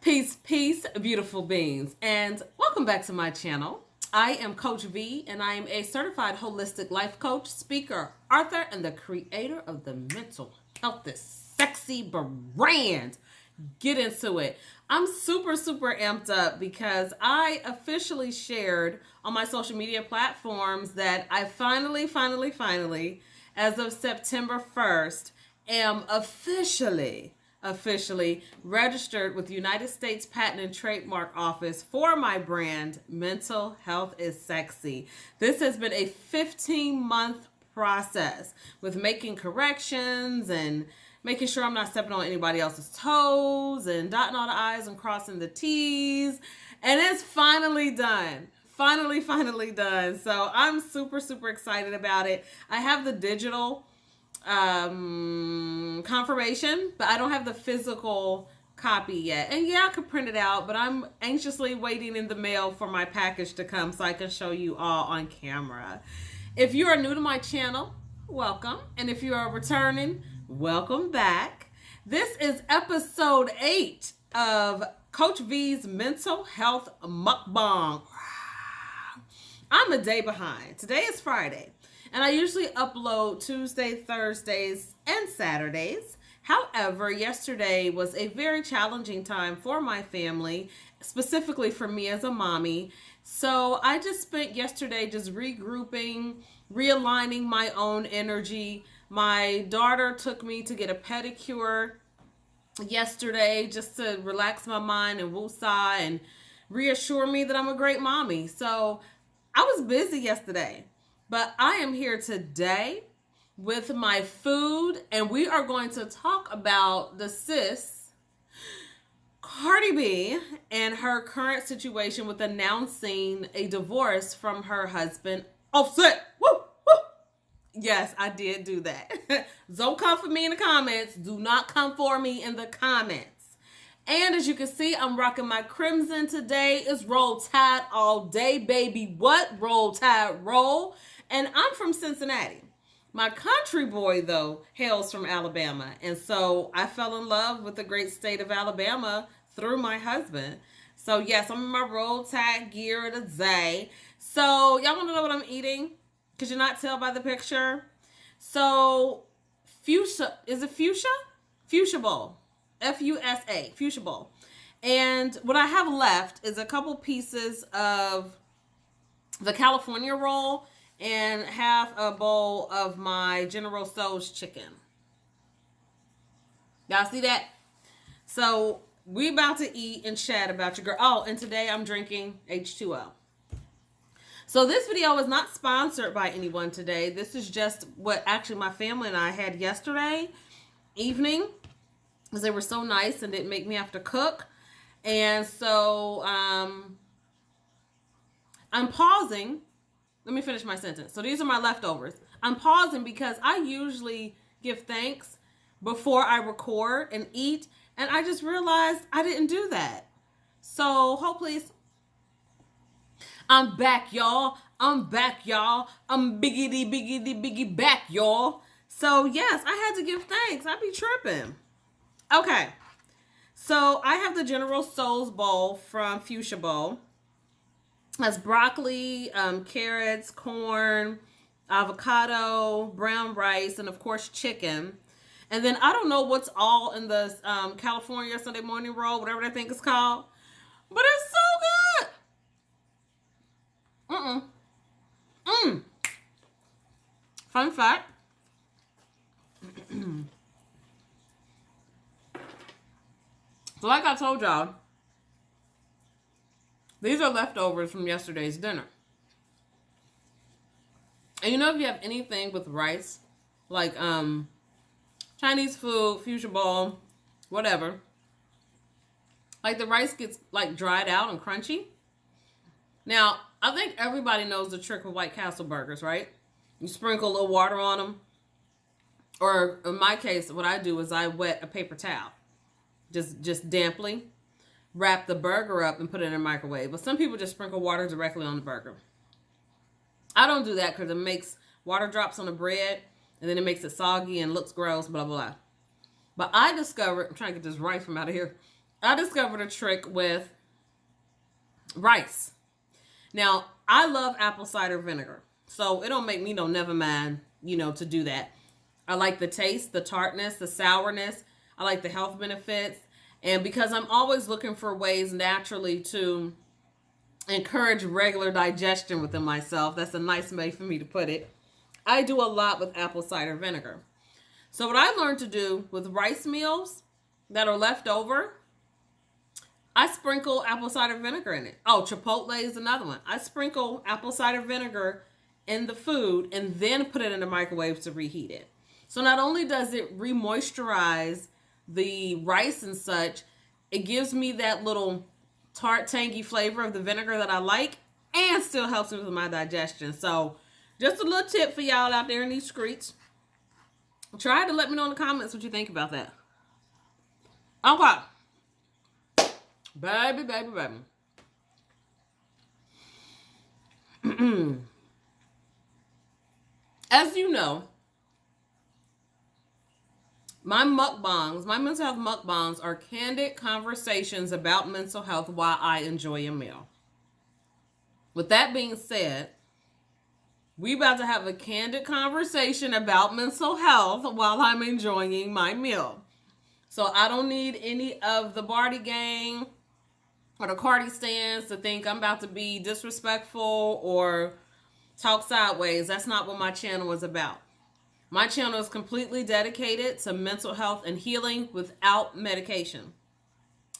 Peace, peace, beautiful beings, and welcome back to my channel. I am Coach Vee, and I am a certified holistic life coach, speaker, author, and the creator of the Mental Health is Sexy brand. Get into it. I'm super amped up because I officially shared on my social media platforms that I finally, as of September 1st, am officially registered with the United States Patent and Trademark Office for my brand, Mental Health is Sexy. This has been a 15-month process with making corrections and making sure I'm not stepping on anybody else's toes and dotting all the I's and crossing the T's. And it's finally done. Finally done. So I'm super excited about it. I have the digital confirmation, but I don't have the physical copy yet. And yeah, I could print it out, but I'm anxiously waiting in the mail for my package to come so I can show you all on camera. If you are new to my channel, welcome. And if you are returning, welcome back. This is episode 8 of Coach Vee's Mental Health Mukbang. I'm a day behind. Today is Friday. And I usually upload Tuesday, Thursdays, and Saturdays. However, yesterday was a very challenging time for my family, specifically for me as a mommy. So I just spent yesterday just regrouping, realigning my own energy. My daughter took me to get a pedicure yesterday just to relax my mind and woosah and reassure me that I'm a great mommy. So I was busy yesterday. But I am here today with my food, and we are going to talk about the sis, Cardi B, and her current situation with announcing a divorce from her husband, Offset. Woo! Yes, I did do that. Don't come for me in the comments. Do not come for me in the comments. And as you can see, I'm rocking my crimson today. It's Roll Tide all day, baby. What? Roll Tide, roll. And I'm from Cincinnati. My country boy, though, hails from Alabama. And so I fell in love with the great state of Alabama through my husband. So yes, I'm in my Roll Tide gear today. So y'all want to know what I'm eating? Could you not tell by the picture? So fuchsia, is it fuchsia? Fuchsia bowl. F-U-S-A, fuchsia bowl. And what I have left is a couple pieces of the California roll and half a bowl of my General Tso's chicken. Y'all see that? So we about to eat and chat about your girl. Oh, and today I'm drinking H2O. So this video is not sponsored by anyone today. This is just what actually my family and I had yesterday evening, because they were so nice and didn't make me have to cook. And so I'm pausing. Let me finish my sentence. So these are my leftovers. I'm pausing because I usually give thanks before I record and eat. And I just realized I didn't do that. So hold please. I'm back, y'all. I'm biggity back, y'all. So yes, I had to give thanks. I be tripping. Okay. So I have the General Tso's bowl from Fuchsia Bowl. Has broccoli, carrots, corn, avocado, brown rice, and of course chicken. And then I don't know what's all in the California Sunday morning roll, whatever they think it's called. But it's so good. Fun fact. So like I told y'all, these are leftovers from yesterday's dinner. And you know, if you have anything with rice, like Chinese food, fuchsia bowl, whatever, like the rice gets like dried out and crunchy. Now, I think everybody knows the trick with White Castle burgers, right? You sprinkle a little water on them. Or in my case, what I do is I wet a paper towel. Just damply. Wrap the burger up and put it in a microwave. But some people just sprinkle water directly on the burger. I don't do that because it makes water drops on the bread and then it makes it soggy and looks gross, blah, blah, blah. But I discovered, I'm trying to get this rice from out of here. I discovered a trick with rice. Now, I love apple cider vinegar, so it don't make me no never mind, to do that. I like the taste, the tartness, the sourness. I like the health benefits. And because I'm always looking for ways naturally to encourage regular digestion within myself, that's a nice way for me to put it, I do a lot with apple cider vinegar. So what I learned to do with rice meals that are left over, I sprinkle apple cider vinegar in it. Oh, Chipotle is another one. I sprinkle apple cider vinegar in the food and then put it in the microwave to reheat it. So not only does it re-moisturize the rice and such, it gives me that little tart, tangy flavor of the vinegar that I like, and still helps me with my digestion. So just a little tip for y'all out there in these streets. Try to let me know in the comments what you think about that. Okay. Baby, baby, baby. As you know, my mental health mukbangs are candid conversations about mental health while I enjoy a meal. With that being said, we about to have a candid conversation about mental health while I'm enjoying my meal. So I don't need any of the Barty gang or the Cardi stands to think I'm about to be disrespectful or talk sideways. That's not what my channel is about. My channel is completely dedicated to mental health and healing without medication.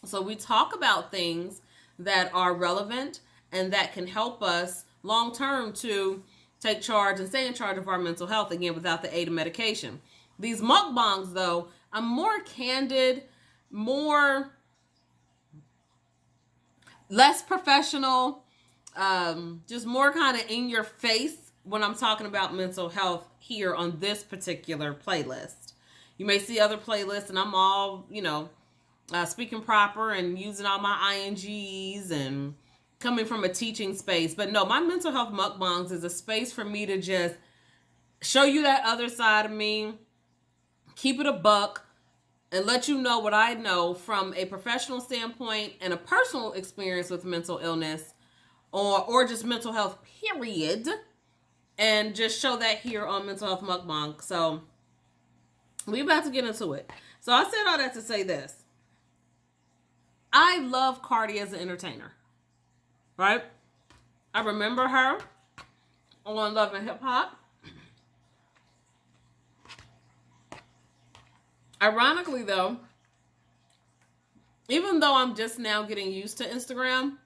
So we talk about things that are relevant and that can help us long term to take charge and stay in charge of our mental health, again, without the aid of medication. These mukbangs, though, I'm more candid, less professional, just more kind of in your face when I'm talking about mental health here on this particular playlist. You may see other playlists and I'm all, speaking proper and using all my INGs and coming from a teaching space. But no, my mental health mukbangs is a space for me to just show you that other side of me, keep it a buck, and let you know what I know from a professional standpoint and a personal experience with mental illness or just mental health, period. And just show that here on Mental Health Mukbang. So, we're about to get into it. So, I said all that to say this. I love Cardi as an entertainer. Right? I remember her on Love and Hip Hop. Ironically, though, even though I'm just now getting used to Instagram,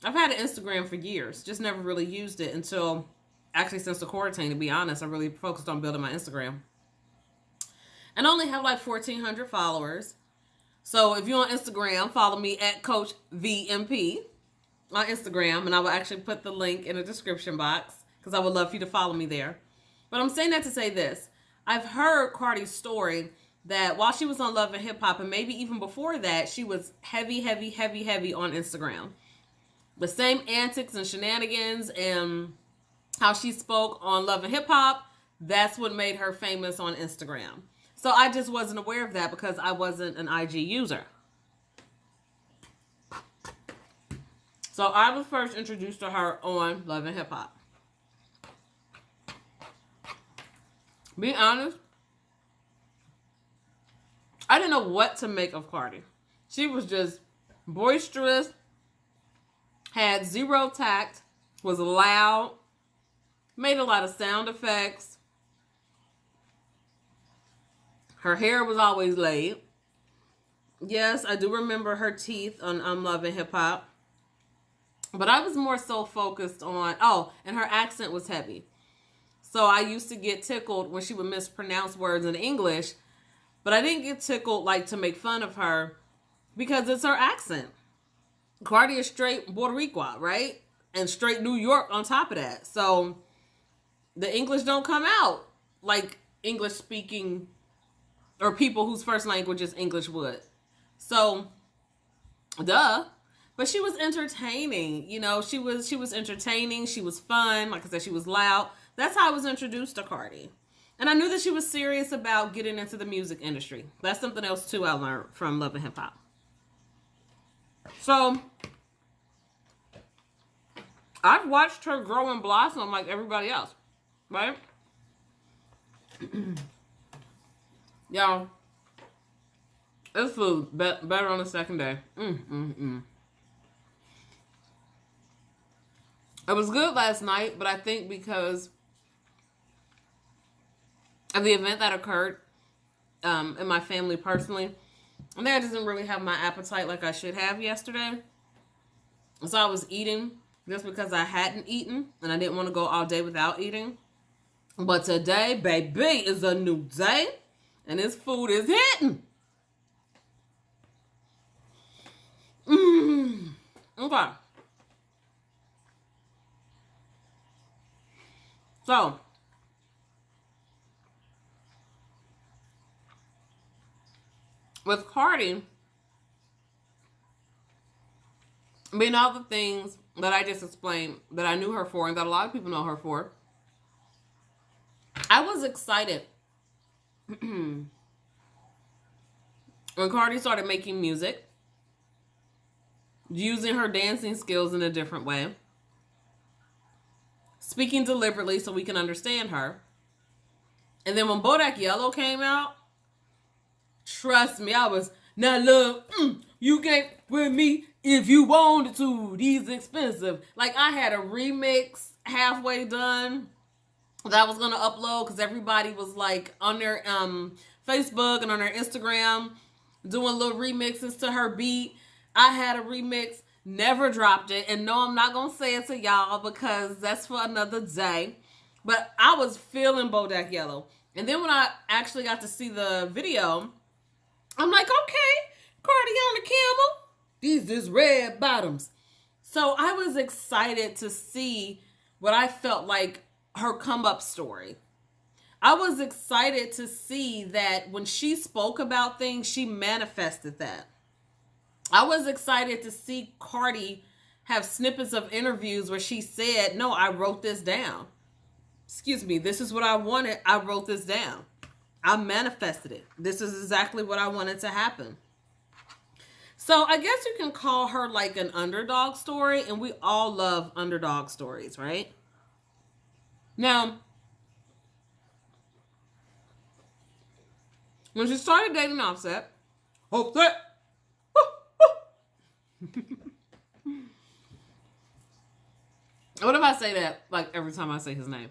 I've had an Instagram for years. Just never really used it until... Actually, since the quarantine, to be honest, I really focused on building my Instagram. And I only have like 1,400 followers. So if you're on Instagram, follow me at Coach Vee on Instagram. And I will actually put the link in the description box because I would love for you to follow me there. But I'm saying that to say this. I've heard Cardi's story that while she was on Love and Hip Hop, and maybe even before that, she was heavy on Instagram. The same antics and shenanigans and... how she spoke on Love and Hip Hop, that's what made her famous on Instagram. So I just wasn't aware of that because I wasn't an IG user. So I was first introduced to her on Love and Hip Hop. Be honest, I didn't know what to make of Cardi. She was just boisterous, had zero tact, was loud, made a lot of sound effects. Her hair was always laid. Yes, I do remember her teeth on Love and Hip Hop. But I was more so focused on... Oh, and her accent was heavy. So I used to get tickled when she would mispronounce words in English. But I didn't get tickled like to make fun of her because it's her accent. Cardi is straight Puerto Rico, right? And straight New York on top of that. So... the English don't come out like English speaking or people whose first language is English would. So, duh. But she was entertaining. She was entertaining. She was fun. Like I said, she was loud. That's how I was introduced to Cardi. And I knew that she was serious about getting into the music industry. That's something else, too, I learned from Love and Hip Hop. So I've watched her grow and blossom like everybody else, right? Y'all, this food better on the second day. It was good last night, but I think because of the event that occurred in my family personally, I think I just didn't really have my appetite like I should have yesterday. So I was eating just because I hadn't eaten, and I didn't want to go all day without eating. But today, baby, is a new day, and this food is hitting. Okay. So, with Cardi, being all the things that I just explained that I knew her for and that a lot of people know her for, I was excited when Cardi started making music, using her dancing skills in a different way, speaking deliberately so we can understand her. And then when Bodak Yellow came out, trust me, I was, now love, you can't with me if you wanted to. These expensive. Like, I had a remix halfway done that I was going to upload because everybody was like on their Facebook and on their Instagram doing little remixes to her beat. I had a remix, never dropped it. And no, I'm not going to say it to y'all because that's for another day. But I was feeling Bodak Yellow. And then when I actually got to see the video, I'm like, okay, Cardi on the camel. These is red bottoms. So I was excited to see what I felt like her come up story. I was excited to see that when she spoke about things, she manifested that. I was excited to see Cardi have snippets of interviews where she said, no, I wrote this down. Excuse me, this is what I wanted. I wrote this down. I manifested it. This is exactly what I wanted to happen. So I guess you can call her like an underdog story, and we all love underdog stories, right? Now, when she started dating Offset, what if I say that like every time I say his name?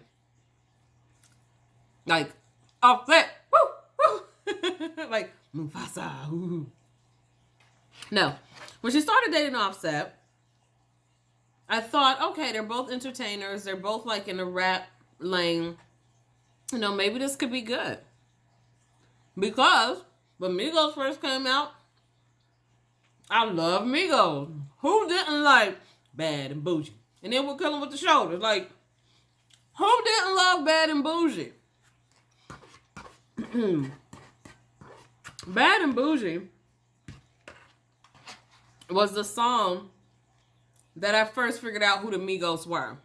Like, Offset, like Mufasa. Ooh. No, when she started dating Offset, I thought, okay, they're both entertainers. They're both like in the rap lane. You know, maybe this could be good. Because when Migos first came out, I love Migos. Who didn't like Bad and Bougie? And then we're killing with the shoulders. Like, who didn't love Bad and Bougie? Bad and Bougie was the song that I first figured out who the Migos were.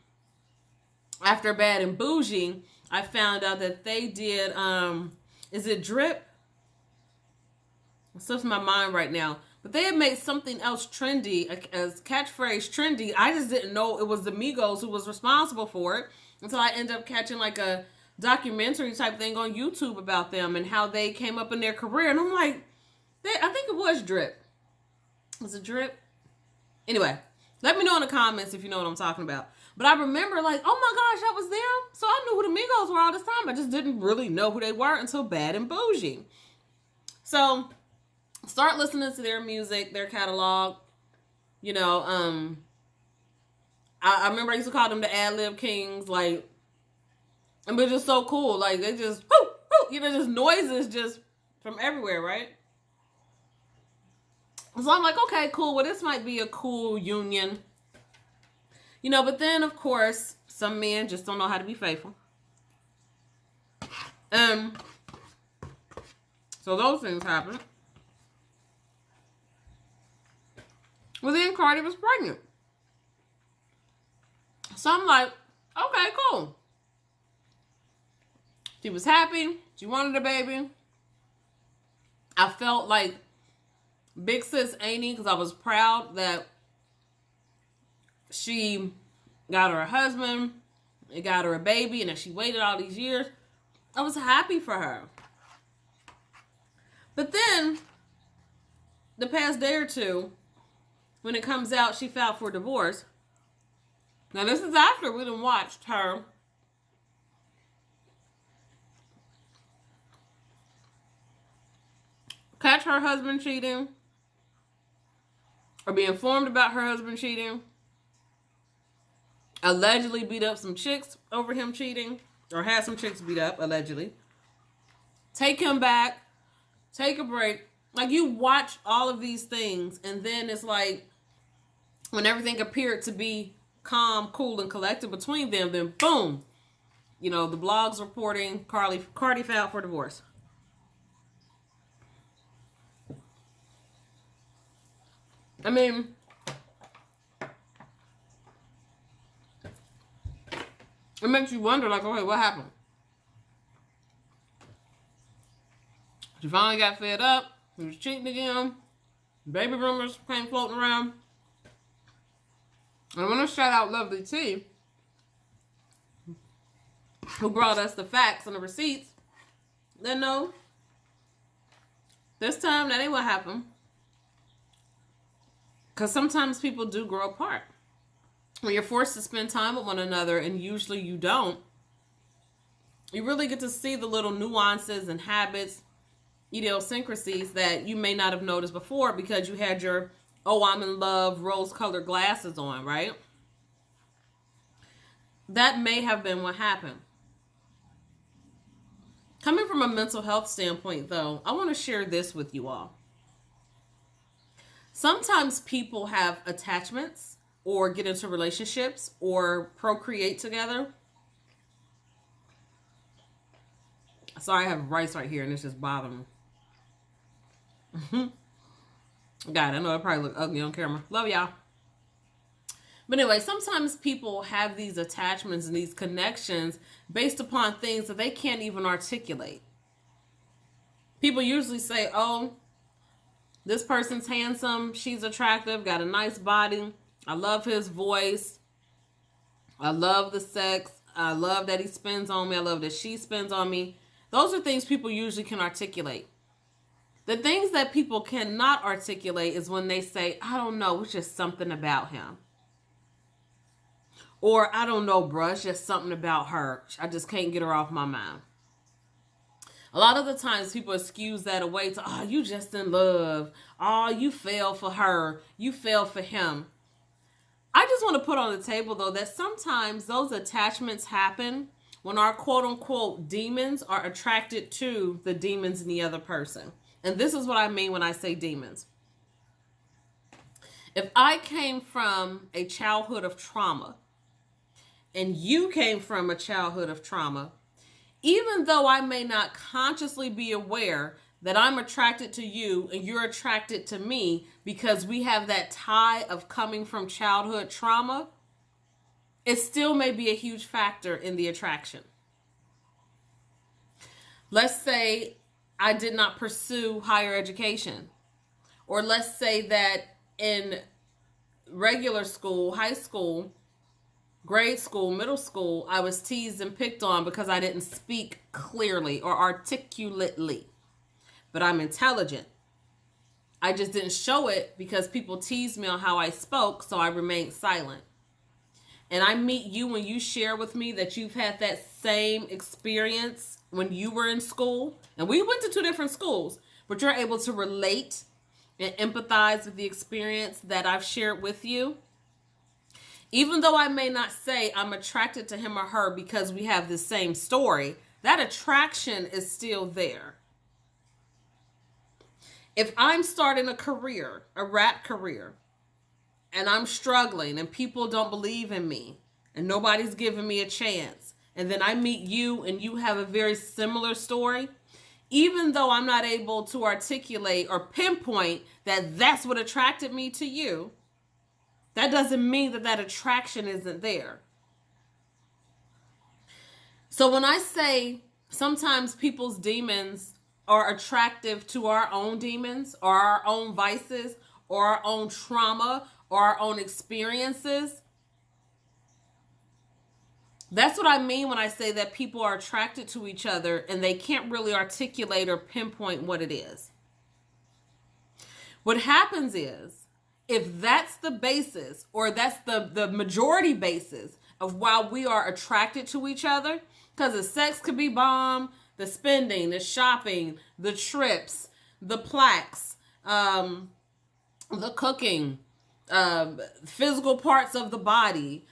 After Bad and Bougie, I found out that they did, is it Drip? It slips my mind right now. But they had made something else trendy, as catchphrase trendy. I just didn't know it was the Migos who was responsible for it until I ended up catching like a documentary type thing on YouTube about them and how they came up in their career. And I'm like, I think it was Drip. Was it Drip? Anyway, let me know in the comments if you know what I'm talking about. But I remember like, oh my gosh, that was them. So I knew who the Migos were all this time. I just didn't really know who they were until Bad and Bougie. So start listening to their music, their catalog. You know, I remember I used to call them the ad-lib kings. Like, and they're just so cool. Like, they just, whoo, whoo, you know, just noises just from everywhere, right? So I'm like, okay, cool. Well, this might be a cool union. You know, but then, of course, some men just don't know how to be faithful. So those things happen. Well, then Cardi was pregnant. So I'm like, okay, cool. She was happy. She wanted a baby. I felt like Big sis Amy, because I was proud that she got her a husband, it got her a baby, and that she waited all these years. I was happy for her. But then, the past day or two, when it comes out she filed for divorce. Now this is after we done watched her catch her husband cheating, or be informed about her husband cheating, allegedly beat up some chicks over him cheating, or had some chicks beat up, allegedly. Take him back, take a break. Like, you watch all of these things, and then it's like, when everything appeared to be calm, cool, and collected between them, then boom, you know, the blogs reporting Cardi filed for divorce. I mean, it makes you wonder, like, okay, what happened? She finally got fed up. He was cheating again. Baby rumors came floating around. And I want to shout out Lovely T, who brought us the facts and the receipts. Then no, this time that ain't what happened. Because sometimes people do grow apart. When you're forced to spend time with one another, and usually you don't, you really get to see the little nuances and habits, idiosyncrasies that you may not have noticed before because you had your, oh, I'm in love, rose-colored glasses on, right? That may have been what happened. Coming from a mental health standpoint, though, I want to share this with you all. Sometimes people have attachments or get into relationships or procreate together. Sorry, I have rice right here and it's just bothering me. God, I know it probably look ugly on camera. Love y'all. But anyway, sometimes people have these attachments and these connections based upon things that they can't even articulate. People usually say, oh, this person's handsome, she's attractive, got a nice body, I love his voice, I love the sex, I love that he spends on me, I love that she spends on me. Those are things people usually can articulate. The things that people cannot articulate is when they say, I don't know, it's just something about him. Or, I don't know, bruh, it's just something about her. I just can't get her off my mind. A lot of the times people excuse that away to, oh, you just in love. Oh, you fell for her. You fell for him. I just want to put on the table, though, that sometimes those attachments happen when our quote-unquote demons are attracted to the demons in the other person. And this is what I mean when I say demons. If I came from a childhood of trauma, and you came from a childhood of trauma, even though I may not consciously be aware that I'm attracted to you and you're attracted to me because we have that tie of coming from childhood trauma, it still may be a huge factor in the attraction. Let's say I did not pursue higher education. Or let's say that in regular school, high school, grade school, middle school, I was teased and picked on because I didn't speak clearly or articulately. But I'm intelligent. I just didn't show it because people teased me on how I spoke, so I remained silent. And I meet you when you share with me that you've had that same experience when you were in school. And we went to two different schools, but you're able to relate and empathize with the experience that I've shared with you. Even though I may not say I'm attracted to him or her because we have the same story, that attraction is still there. If I'm starting a career, a rap career, and I'm struggling and people don't believe in me and nobody's giving me a chance, and then I meet you and you have a very similar story, even though I'm not able to articulate or pinpoint that that's what attracted me to you, that doesn't mean that that attraction isn't there. So when I say sometimes people's demons are attractive to our own demons or our own vices or our own trauma or our own experiences. That's what I mean when I say that people are attracted to each other and they can't really articulate or pinpoint what it is. What happens is, if that's the basis, or that's the majority basis of why we are attracted to each other, because the sex could be bomb, the spending, the shopping, the trips, the plaques, the cooking, physical parts of the body,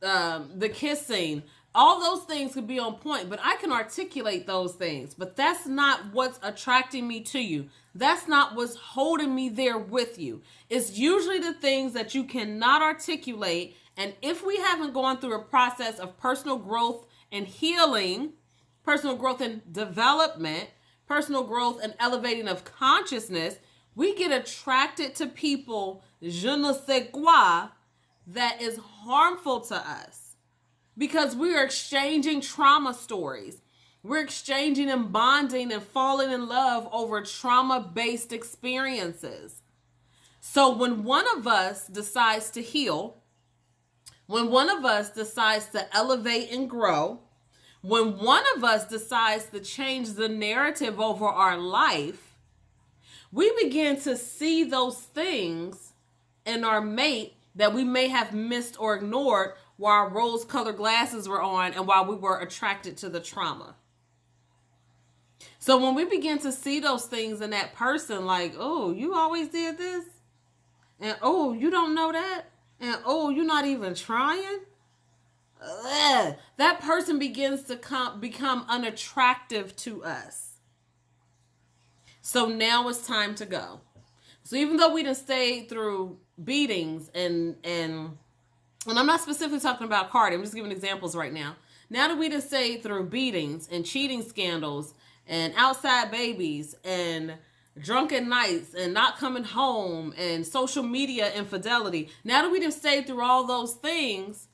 the kissing, all those things could be on point, but I can articulate those things. But that's not what's attracting me to you. That's not what's holding me there with you. It's usually the things that you cannot articulate. And if we haven't gone through a process of personal growth and healing, personal growth and development, personal growth and elevating of consciousness, we get attracted to people, je ne sais quoi, that is harmful to us, because we are exchanging trauma stories. We're exchanging and bonding and falling in love over trauma-based experiences. So when one of us decides to heal, when one of us decides to elevate and grow, when one of us decides to change the narrative over our life, we begin to see those things in our mate that we may have missed or ignored while our rose-colored glasses were on and while we were attracted to the trauma. So when we begin to see those things in that person, like, oh, you always did this? And oh, you don't know that? And oh, you're not even trying? That person begins to become unattractive to us. So now it's time to go. So even though we done stayed through beatings and I'm not specifically talking about Cardi, I'm just giving examples right now. Now that we done stayed through beatings and cheating scandals and outside babies and drunken nights and not coming home and social media infidelity, now that we done stayed through all those things,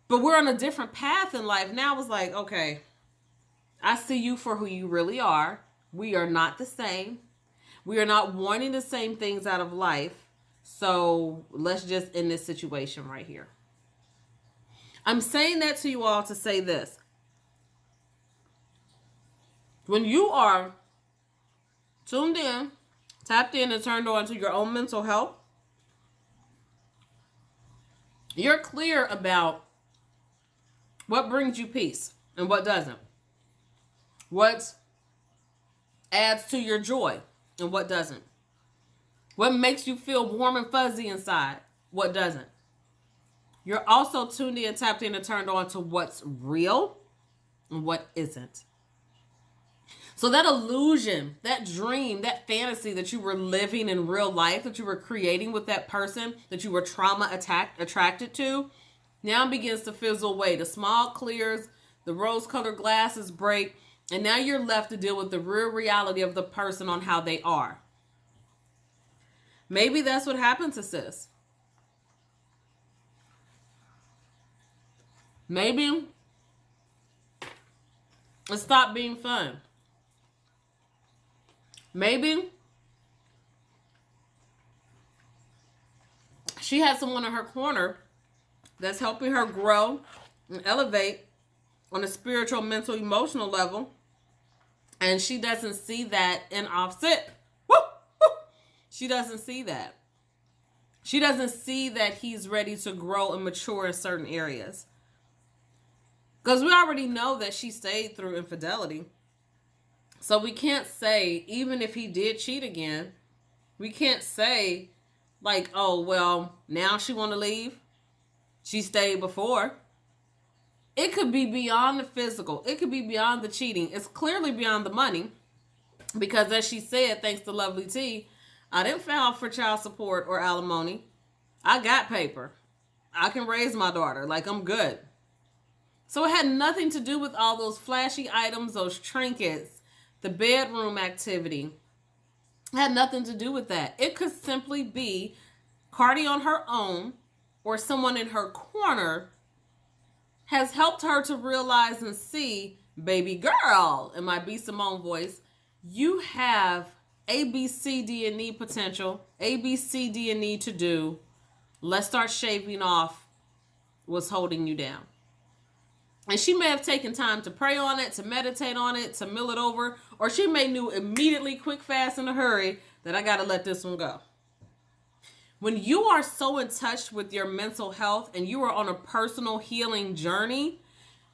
but we're on a different path in life, now it's like, okay, I see you for who you really are. We are not the same. We are not wanting the same things out of life. So let's just end this situation right here. I'm saying that to you all to say this. When you are tuned in, tapped in, and turned on to your own mental health, you're clear about what brings you peace and what doesn't. What adds to your joy and what doesn't. What makes you feel warm and fuzzy inside, what doesn't. You're also tuned in, tapped in, and turned on to what's real and what isn't. So that illusion, that dream, that fantasy that you were living in real life, that you were creating with that person that you were attracted to, now begins to fizzle away. The smog clears, the rose-colored glasses break, and now you're left to deal with the real reality of the person on how they are. Maybe that's what happened to sis. Maybe it stopped being fun. Maybe she had someone in her corner that's helping her grow and elevate on a spiritual, mental, emotional level. And she doesn't see that in Offset. Woo! Woo! She doesn't see that. She doesn't see that he's ready to grow and mature in certain areas. Because we already know that she stayed through infidelity. So we can't say, even if he did cheat again, we can't say like, oh, well, now she want to leave. She stayed before. It could be beyond the physical. It could be beyond the cheating. It's clearly beyond the money. Because as she said, thanks to Lovely T, I didn't file for child support or alimony. I got paper. I can raise my daughter. Like, I'm good. So it had nothing to do with all those flashy items, those trinkets, the bedroom activity. It had nothing to do with that. It could simply be Cardi on her own or someone in her corner has helped her to realize and see baby girl, in my B. Simone voice, you have A, B, C, D, and E potential, A, B, C, D, and E to do. Let's start shaving off what's holding you down. And she may have taken time to pray on it, to meditate on it, to mill it over, or she may knew immediately, quick, fast, in a hurry, that I got to let this one go. When you are so in touch with your mental health and you are on a personal healing journey,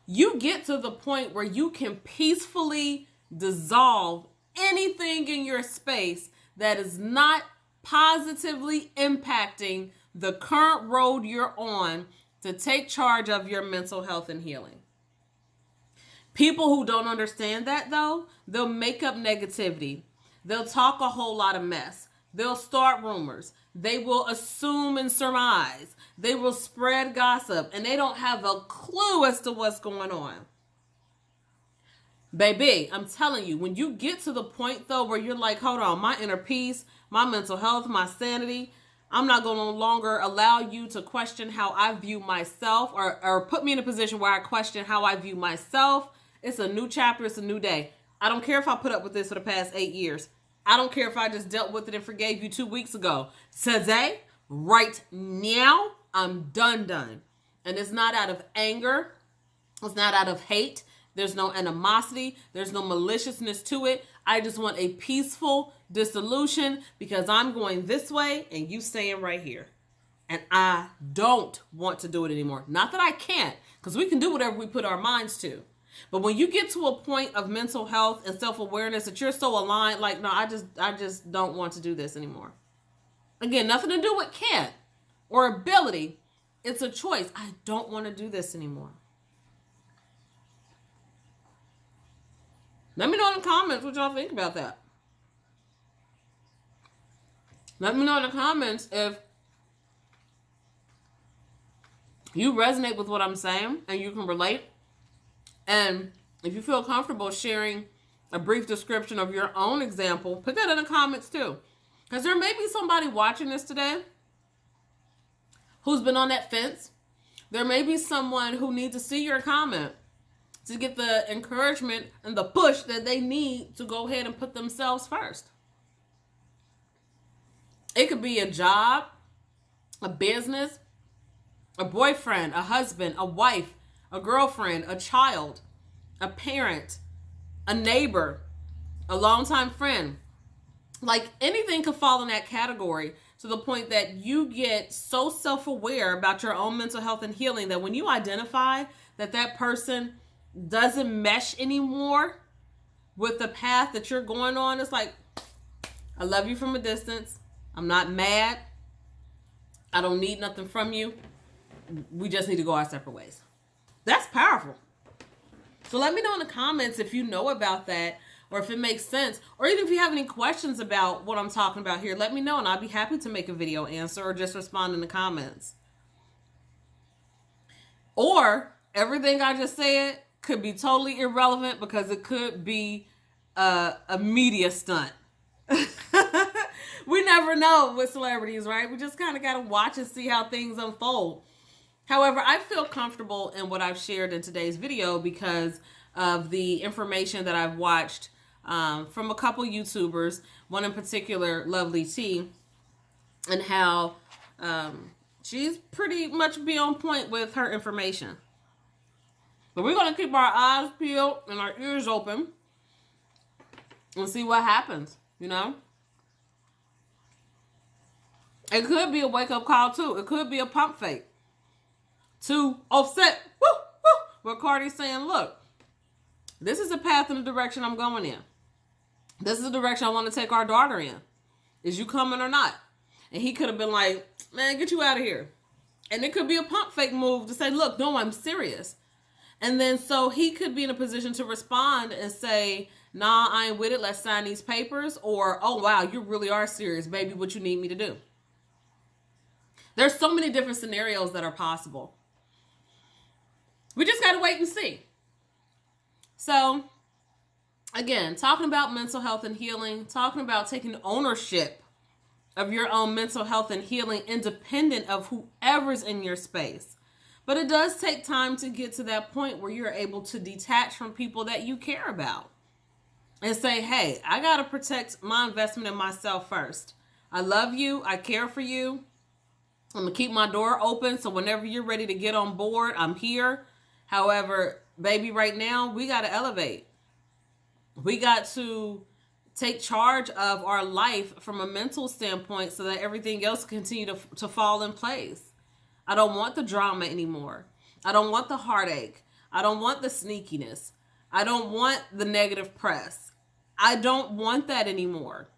you get to the point where you can peacefully dissolve anything in your space that is not positively impacting the current road you're on to take charge of your mental health and healing. People who don't understand that, though, they'll make up negativity. They'll talk a whole lot of mess. They'll start rumors. They will assume and surmise. They will spread gossip, and they don't have a clue as to what's going on. Baby, I'm telling you, when you get to the point, though, where you're like, hold on, my inner peace, my mental health, my sanity, I'm not going to no longer allow you to question how I view myself or put me in a position where I question how I view myself. It's a new chapter. It's a new day. I don't care if I put up with this for the past 8 years. I don't care if I just dealt with it and forgave you 2 weeks ago. Today, right now, I'm done. And it's not out of anger. It's not out of hate. There's no animosity. There's no maliciousness to it. I just want a peaceful dissolution because I'm going this way and you staying right here. And I don't want to do it anymore. Not that I can't, because we can do whatever we put our minds to. But when you get to a point of mental health and self-awareness that you're so aligned, like, no, I just don't want to do this anymore. Again, nothing to do with can't or ability. It's a choice. I don't want to do this anymore. Let me know in the comments what y'all think about that. Let me know in the comments if you resonate with what I'm saying and you can relate. And if you feel comfortable sharing a brief description of your own example, put that in the comments too. Because there may be somebody watching this today who's been on that fence. There may be someone who needs to see your comment to get the encouragement and the push that they need to go ahead and put themselves first. It could be a job, a business, a boyfriend, a husband, a wife, a girlfriend, a child, a parent, a neighbor, a longtime friend. Like anything could fall in that category to the point that you get so self-aware about your own mental health and healing that when you identify that that person doesn't mesh anymore with the path that you're going on, it's like, I love you from a distance. I'm not mad. I don't need nothing from you. We just need to go our separate ways. That's powerful. So let me know in the comments if you know about that or if it makes sense, or even if you have any questions about what I'm talking about here, let me know and I'll be happy to make a video answer or just respond in the comments. Or everything I just said could be totally irrelevant because it could be a media stunt. We never know with celebrities, right? We just kind of got to watch and see how things unfold. However, I feel comfortable in what I've shared in today's video because of the information that I've watched from a couple YouTubers, one in particular, Lovely T, and how she's pretty much be on point with her information. But we're going to keep our eyes peeled and our ears open and see what happens, you know? It could be a wake-up call, too. It could be a pump fake to Offset, where Cardi's saying, look, this is the path and the direction I'm going in. This is the direction I want to take our daughter in. Is you coming or not? And he could have been like, man, get you out of here. And it could be a pump fake move to say, look, no, I'm serious. And then so he could be in a position to respond and say, nah, I ain't with it. Let's sign these papers. Or, oh, wow, you really are serious. Baby, what you need me to do? There's so many different scenarios that are possible. We just got to wait and see. So, again, talking about mental health and healing, talking about taking ownership of your own mental health and healing independent of whoever's in your space. But it does take time to get to that point where you're able to detach from people that you care about and say, hey, I got to protect my investment in myself first. I love you. I care for you. I'm going to keep my door open. So whenever you're ready to get on board, I'm here. However, baby, right now, we got to elevate. We got to take charge of our life from a mental standpoint so that everything else can continue to fall in place. I don't want the drama anymore. I don't want the heartache. I don't want the sneakiness. I don't want the negative press. I don't want that anymore.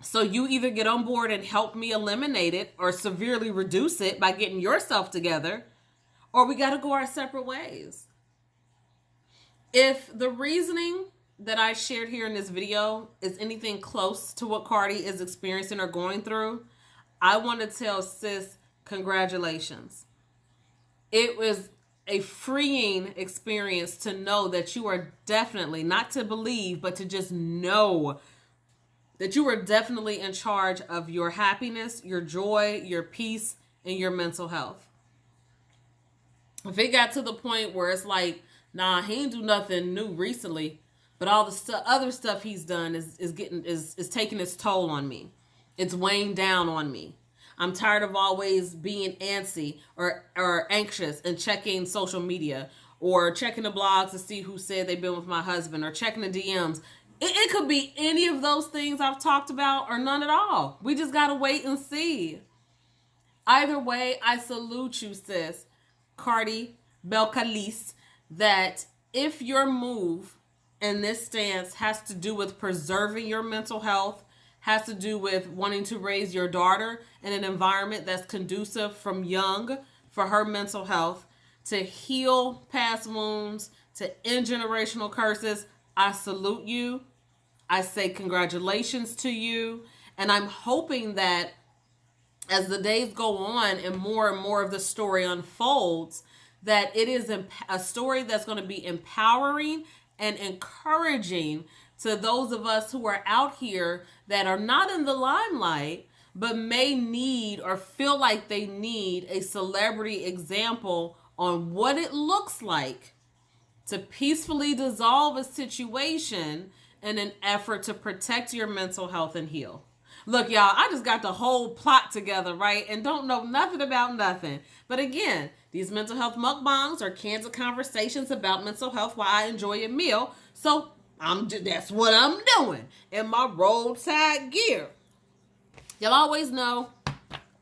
So you either get on board and help me eliminate it or severely reduce it by getting yourself together, or we got to go our separate ways. If the reasoning that I shared here in this video is anything close to what Cardi is experiencing or going through, I want to tell sis, congratulations. It was a freeing experience to know that you are definitely, not to believe, but to just know that you are definitely in charge of your happiness, your joy, your peace, and your mental health. If it got to the point where it's like, nah, he ain't do nothing new recently, but all the other stuff he's done is taking its toll on me. It's weighing down on me. I'm tired of always being antsy or anxious and checking social media or checking the blogs to see who said they've been with my husband or checking the DMs. It could be any of those things I've talked about or none at all. We just got to wait and see. Either way, I salute you, sis, Cardi Belcalis, that if your move in this stance has to do with preserving your mental health, has to do with wanting to raise your daughter in an environment that's conducive from young for her mental health, to heal past wounds, to end generational curses, I salute you. I say congratulations to you. And I'm hoping that as the days go on and more of the story unfolds, that it is a story that's going to be empowering and encouraging to those of us who are out here that are not in the limelight, but may need or feel like they need a celebrity example on what it looks like to peacefully dissolve a situation in an effort to protect your mental health and heal. Look, y'all, I just got the whole plot together, right? And don't know nothing about nothing. But again, these mental health mukbangs are candid conversations about mental health while I enjoy a meal. So that's what I'm doing in my roadside gear. Y'all always know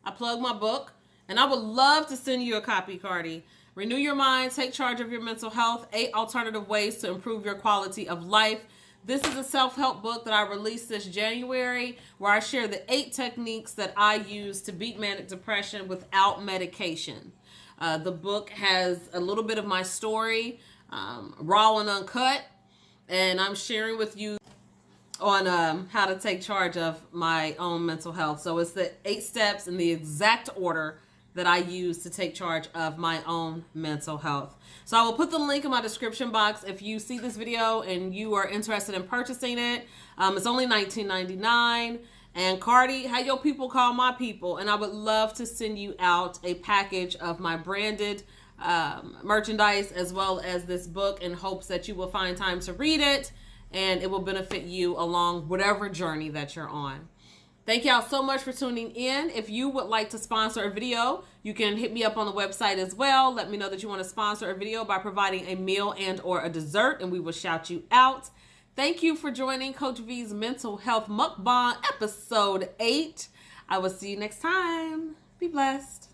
I plug my book, and I would love to send you a copy, Cardi. Renew your mind, take charge of your mental health, 8 alternative ways to improve your quality of life. This is a self-help book that I released this January, where I share the 8 techniques that I use to beat manic depression without medication. The book has a little bit of my story, raw and uncut, and I'm sharing with you on how to take charge of my own mental health. So it's the 8 steps in the exact order that I use to take charge of my own mental health. So I will put the link in my description box if you see this video and you are interested in purchasing it. It's only $19.99. And Cardi, how your people call my people. And I would love to send you out a package of my branded merchandise as well as this book in hopes that you will find time to read it and it will benefit you along whatever journey that you're on. Thank y'all so much for tuning in. If you would like to sponsor a video, you can hit me up on the website as well. Let me know that you want to sponsor a video by providing a meal and or a dessert, and we will shout you out. Thank you for joining Coach Vee's Mental Health Mukbang episode 8. I will see you next time. Be blessed.